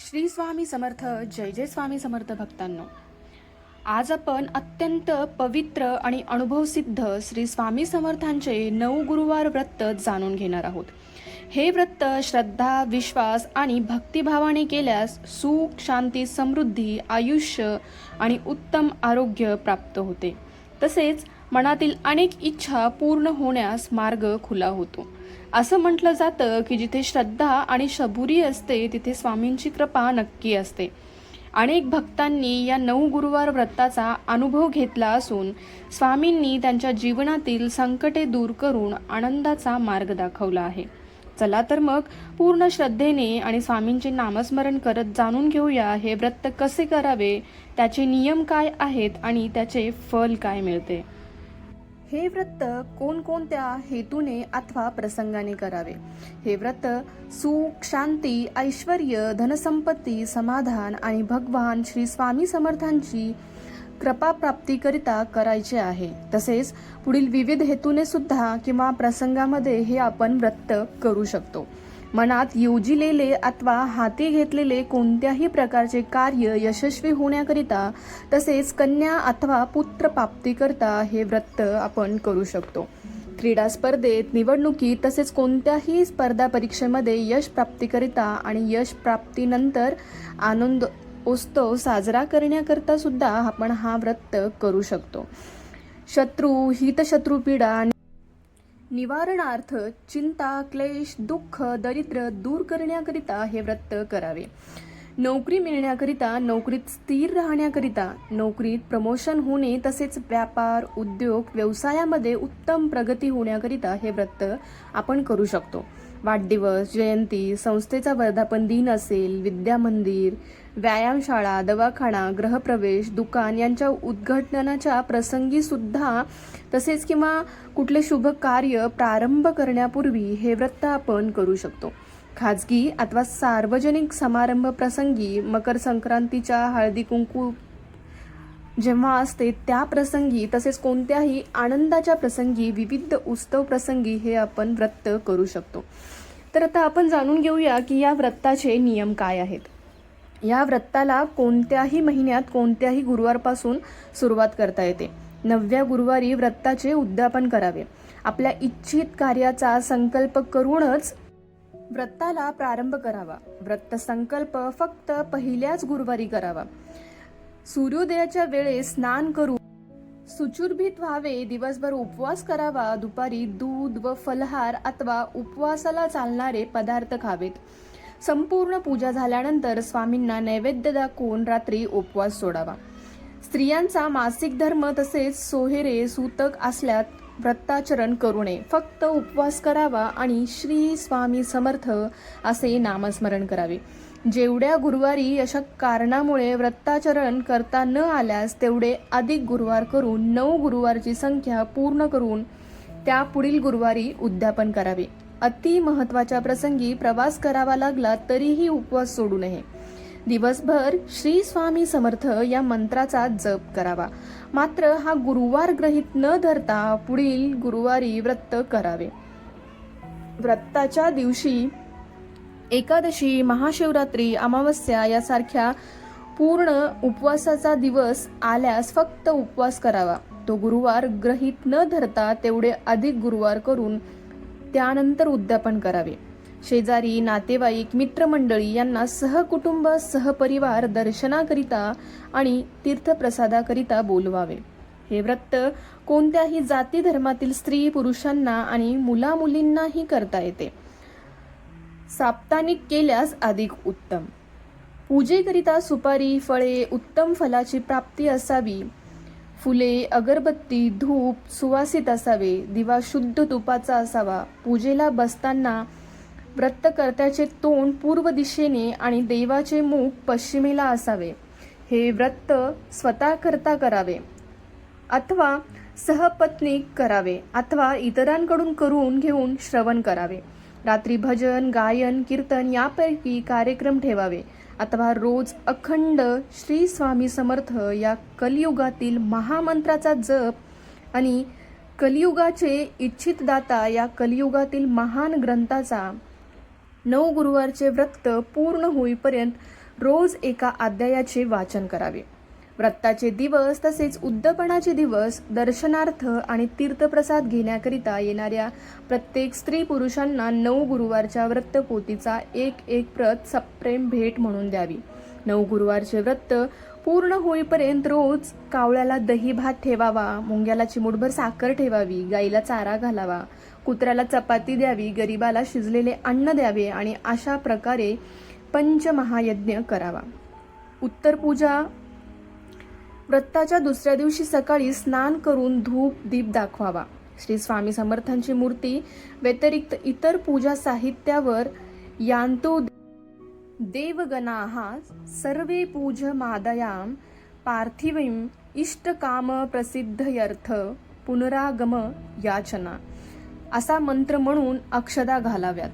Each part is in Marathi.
श्री स्वामी समर्थ. जय जय स्वामी समर्थ भक्तांनो. आज आपण अत्यंत पवित्र आणि अनुभवसिद्ध श्री स्वामी समर्थांचे 9 गुरुवार व्रत जाणून घेणार आहोत. हे व्रत श्रद्धा, विश्वास आणि भक्तिभावाने केल्यास सुख, शांती, समृद्धी, आयुष्य आणि उत्तम आरोग्य प्राप्त होते. तसेच मनातील अनेक इच्छा पूर्ण होण्यास मार्ग खुला होतो. असं म्हटलं जातं की जिथे श्रद्धा आणि सबुरी असते तिथे स्वामींची कृपा नक्की असते. अनेक भक्तांनी या 9 गुरुवार व्रताचा अनुभव घेतला असून स्वामींनी त्यांच्या जीवनातील संकटे दूर करून आनंदाचा मार्ग दाखवला आहे. चला तर मग पूर्ण श्रद्धेने आणि स्वामींचे नामस्मरण करत जाणून घेऊया हे व्रत कसे करावे, त्याचे नियम काय आहेत आणि त्याचे फल काय मिळते. हे व्रत कोणकोणत्या हेतूने अथवा प्रसंगाने करावे. हे व्रत सुख, शांती, ऐश्वर्य, धनसंपत्ती, समाधान आणि भगवान श्री स्वामी समर्थांची कृपा प्राप्तीकरिता करायचे आहे. तसेच पुढील विविध हेतूने सुद्धा किंवा प्रसंगामध्ये हे आपण व्रत करू शकतो. मनात योजिलेले अथवा हाती घेतलेले कोणत्याही प्रकारचे कार्य यशस्वी होण्याकरिता तसेच कन्या अथवा पुत्र प्राप्तीकरिता हे व्रत आपण करू शकतो. क्रीडा स्पर्धेत, निवडणुकीत तसेच कोणत्याही स्पर्धा परीक्षेमध्ये यश प्राप्तीकरिता आणि यश प्राप्तीनंतर आनंद उत्सव साजरा करण्याकरिता सुद्धा आपण हा व्रत करू शकतो. शत्रू, हितशत्रू पीडा निवारणार्थ, चिंता, क्लेश, दुःख, दरिद्र दूर करण्याकरिता हे व्रत करावे. नोकरी मिळण्याकरिता, नोकरीत स्थिर राहण्याकरिता, नोकरीत प्रमोशन होणे तसेच व्यापार, उद्योग, व्यवसायामध्ये उत्तम प्रगती होण्याकरिता हे व्रत आपण करू शकतो. वाढदिवस, जयंती, संस्थेचा वर्धापन दिन असेल, विद्यामंदिर, व्यायामशाळा, दवाखाना, गृहप्रवेश, दुकान यांच्या उद्घाटनाच्या प्रसंगी सुद्धा तसेच किंवा कुठले शुभ कार्य प्रारंभ करण्यापूर्वी हे व्रत आपण करू शकतो. खाजगी अथवा सार्वजनिक समारंभ प्रसंगी, मकर संक्रांतीच्या हळदी कुंकू जेव्हा असते त्या प्रसंगी तसेच कोणत्याही आनंदाच्या प्रसंगी, विविध उत्सव प्रसंगी हे आपण व्रत करू शकतो. तर आता आपण जाणून घेऊया की या व्रताचे नियम काय आहेत. या व्रताला कोणत्याही महिन्यात कोणत्याही गुरुवारपासून सुरुवात करता येते. 9व्या गुरुवारी व्रताचे उद्यापन करावे. आपल्या इच्छित कार्याचा संकल्प करूनच व्रताला प्रारंभ करावा. व्रत संकल्प फक्त पहिल्याच गुरुवारी करावा. सूर्योदयाच्या वेळेस स्नान करून सुशुभित व्हावे. दिवसभर उपवास करावा. दुपारी दूध व फलहार अथवा उपवासाला चालणारे पदार्थ खावेत. संपूर्ण पूजा झाल्यानंतर स्वामींना नैवेद्य दाखवून रात्री उपवास सोडावा. स्त्रियांचा मासिक धर्म तसेच सोहेरे सूतक असल्यास व्रताचरण करू नये. फक्त उपवास करावा आणि श्री स्वामी समर्थ असे नामस्मरण करावे. जेवढ्या गुरुवारी अशा कारणामुळे व्रताचरण करता न आल्यास तेवढे अधिक गुरुवार करून 9 गुरुवारची संख्या पूर्ण करून त्या पुढील गुरुवारी उद्यापन करावे. अति महत्वाच्या प्रसंगी प्रवास करावा लागला तरीही उपवास सोडू नये. दिवसभर श्री स्वामी समर्थ या मंत्राचा जप करावा. मात्र हा गुरुवार गृहीत न धरता पुढील गुरुवारी व्रत करावे. व्रताच्या दिवशी एकादशी, महाशिवरात्री, अमावस्या यासारख्या पूर्ण उपवासाचा दिवस आल्यास फक्त उपवास करावा. तो गुरुवार गृहीत न धरता तेवढे अधिक गुरुवार करून त्यानंतर उद्यापन करावे. शेजारी, नातेवाईक, मित्रमंडळी यांना सहकुटुंब, सहपरिवार दर्शनाकरिता आणि तीर्थप्रसादाकरिता बोलवावे. हे व्रत कोणत्याही जाती धर्मातील स्त्री पुरुषांना आणि मुलामुलींनाही करता येते. साप्ताहिक केल्यास अधिक उत्तम. पूजेकरिता सुपारी, फळे, उत्तम फलाची प्राप्ती असावी. फुले, अगरबत्ती, धूप सुवासित असावे. दिवा शुद्ध तुपाचा असावा. पूजेला बसताना व्रतकर्त्याचे तोंड पूर्व दिशेने आणि देवाचे मुख पश्चिमेला असावे. हे व्रत स्वतः करता करावे अथवा सहपत्नीक करावे अथवा इतरांकडून करून घेऊन श्रवण करावे. रात्री भजन, गायन, कीर्तन यापैकी कार्यक्रम ठेवावे अथवा रोज अखंड श्री स्वामी समर्थ या कलियुगातील महामंत्राचा जप आणि कलियुगाचे इच्छितदाता या कलियुगातील महान ग्रंथाचा 9 गुरुवारचे व्रत पूर्ण होईपर्यंत रोज एका अध्यायाचे वाचन करावे. व्रताचे दिवस तसेच उद्यापनाचे दिवस दर्शनार्थ आणि तीर्थप्रसाद घेण्याकरिता येणाऱ्या प्रत्येक स्त्री पुरुषांना 9 गुरुवारच्या व्रतपोथीचा एक प्रत सप्रेम भेट म्हणून द्यावी. 9 गुरुवारचे व्रत पूर्ण होईपर्यंत रोज कावळ्याला दही भात ठेवावा, मुंग्याला चिमूटभर साखर ठेवावी, गाईला चारा घालावा, कुत्र्याला चपाती द्यावी, गरिबाला शिजलेले अन्न द्यावे आणि अशा प्रकारे पंचमहायज्ञ करावा. उत्तर पूजा. व्रताच्या दुसऱ्या दिवशी सकाळी स्नान करून धूप दीप दाखवावा. श्री स्वामी समर्थांची मूर्ती व्यतिरिक्त इतर पूजा साहित्यावर यांतो देवगणाः सर्वे पूजमादयां पार्थिवीं इष्टकाम प्रसिद्धयर्थ पुनरागम याचना असा मंत्र म्हणून अक्षदा घालाव्यात.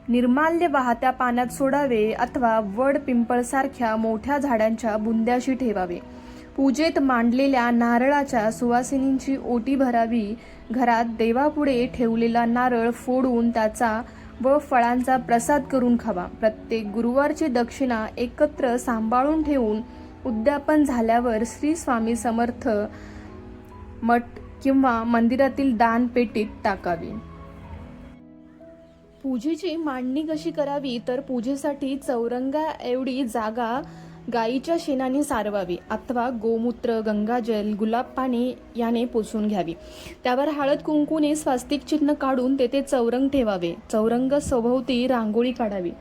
निर्माल्य वाहत्या पाण्यात सोडावे अथवा वड पिंपळ सारख्या मोठ्या झाडांच्या बुंद्याशी ठेवावे. पूजेत मांडलेल्या नारळाच्या सुवासिनींची ओटी भरावी. घरात देवापुढे ठेवलेला नारळ फोडून त्याचा व फळांचा प्रसाद करून खावा. प्रत्येक गुरुवारची दक्षिणा एकत्र सांभाळून ठेवून उद्यापन झाल्यावर श्री स्वामी समर्थ मठ किंवा मंदिरातील दानपेटीत टाकावी. पूजेची मांडणी कशी करावी तर पूजेसाठी चौरंगा एवढी जागा गाईच्या शेणाने सारवावी अथवा गोमूत्र, गंगाजल, गुलाब पाणी याने पुसून घ्यावी. त्यावर हळद कुंकूने स्वास्तिक चिन्ह काढून तेथे चौरंग ठेवावे. चौरंग सभोवती रांगोळी काढावी.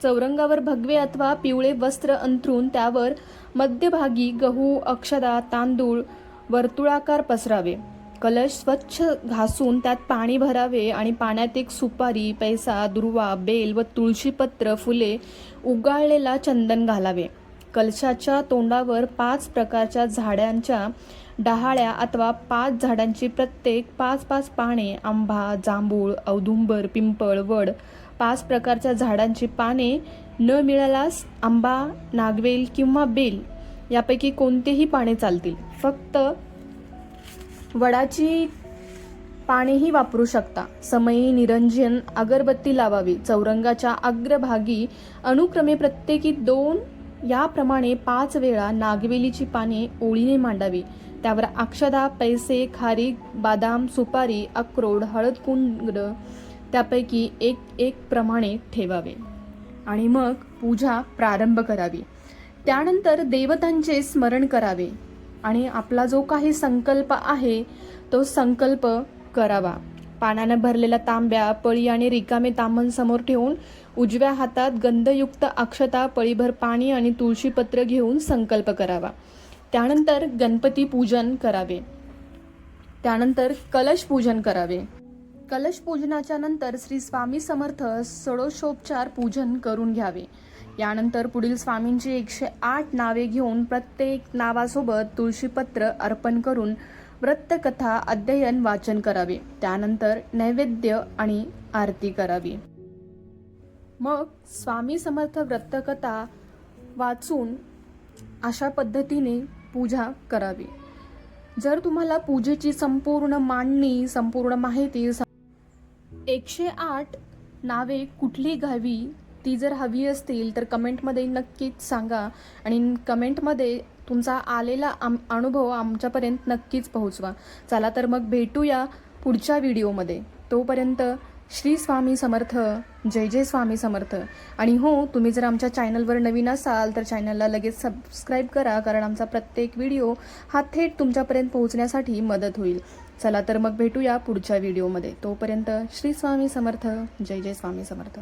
चौरंगावर भगवे अथवा पिवळे वस्त्र अंथरून त्यावर मध्यभागी गहू, अक्षदा, तांदूळ वर्तुळाकार पसरावे. कलश स्वच्छ घासून त्यात पाणी भरावे आणि पाण्यात एक सुपारी, पैसा, दुर्वा, बेल व तुळशीपत्र, फुले, उगाळलेला चंदन घालावे. कलशाच्या तोंडावर 5 प्रकारच्या झाडांच्या डहाळ्या अथवा 5 झाडांची प्रत्येक 5 पाने, आंबा, जांभूळ, औदुंबर, पिंपळ, वड 5 प्रकारच्या झाडांची पाने, न मिळाल्यास आंबा, नागवेल किंवा बेल यापैकी कोणतेही पाने चालतील. फक्त वडाची पानेही वापरू शकता. समयी निरंजन अगरबत्ती लावावी. चौरंगाच्या अग्रभागी अनुक्रमे प्रत्येकी 2 याप्रमाणे 5 वेळा नागवेलीची पाने ओळीने मांडावी. त्यावर अक्षदा, पैसे, खारीक, बदाम, सुपारी, अक्रोड, हळदकुंड त्यापैकी एक प्रमाणे ठेवावे आणि मग पूजा प्रारंभ करावी. त्यानंतर देवतांचे स्मरण करावे आणि आपला जो काही संकल्प आहे तो संकल्प करावा. पाण्याने भरलेल्या तांब्या, पळी आणि रिकामे तांबण समोर ठेवून उजव्या हातात गंधयुक्त अक्षता, पळीभर पाणी आणि तुळशीपत्र घेऊन संकल्प करावा. त्यानंतर गणपती पूजन करावे. त्यानंतर कलश पूजन करावे. कलश पूजनाच्या नंतर श्री स्वामी समर्थ षोडशोपचार पूजन करून घ्यावे. यानंतर पुढील स्वामींची 108 नावे घेऊन प्रत्येक नावासोबत तुळशीपत्र अर्पण करून व्रतकथा अध्ययन वाचन करावे. त्यानंतर नैवेद्य आणि आरती करावी. मग स्वामी समर्थ व्रतकथा वाचून अशा पद्धतीने पूजा करावी. जर तुम्हाला पूजेची संपूर्ण मांडणी, संपूर्ण माहिती, 108 नावे कुठली घ्यावी ती जर हवी असतील तर कमेंटमध्ये नक्कीच सांगा आणि कमेंटमध्ये तुमचा आलेला अनुभव आमच्यापर्यंत नक्कीच पोहोचवा. चला तर मग भेटूया पुढच्या व्हिडिओमध्ये. तोपर्यंत श्री स्वामी समर्थ. जय जय स्वामी समर्थ. आणि हो, तुम्ही जर आमच्या चॅनलवर नवीन असाल तर चॅनलला लगेच सबस्क्राईब करा, कारण आमचा प्रत्येक व्हिडिओ हा थेट तुमच्यापर्यंत पोहोचण्यासाठी मदत होईल. चला तर मग भेटूया पुढच्या व्हिडिओमध्ये. तोपर्यंत श्री स्वामी समर्थ. जय जय स्वामी समर्थ.